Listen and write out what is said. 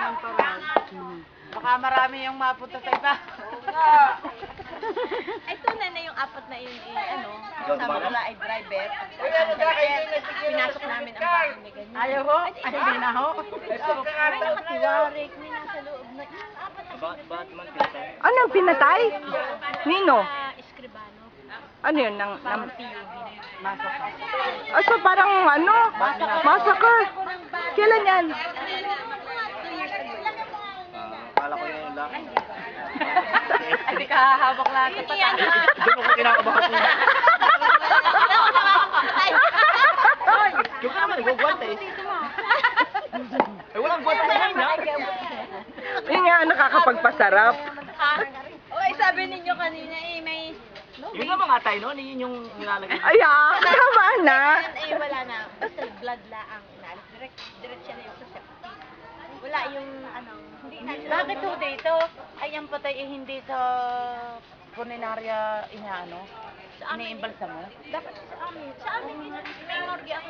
Santo raw. Baka marami yung mapunta sa iba. Ay, tunay na yung apat na yun, kasama nila ay driver. Pinasok namin ang bahay ni ganyan. Ayaw ho? Ay, hindi na ho? May nakatiwarik, may nasa loob na apat na Bakit man pinatay? Ano yung pinatay? Nino? Escribano. Ano yun? Massacre. Ah, so parang ano? Massacre. Kailan yan? 2 years ago. Akala ko yun lang. Hindi ka hahawak lahat sa Hindi yan pata. ha. Doon ako kinakabahan ko. Ako nakakapatay. Yung ka naman, nagwagwante eh. Eh, walang gwante na yun, ha? Yun nga, nakakapagpasarap. Okay, sabi ninyo kanina may... Yun nga mga tayo, no? Yun yung nilalagay. Ay, tama na. Yun, wala na. Basta blood laang inaalis. Diretso na yung sa septic. Wala yung hindi na. Bakit ho dito? Ay, ang patay eh hindi sa punerarya inaano? Sa amin. Iniimbalsa mo? Dapat sa amin. Sa amin, may morgue ako.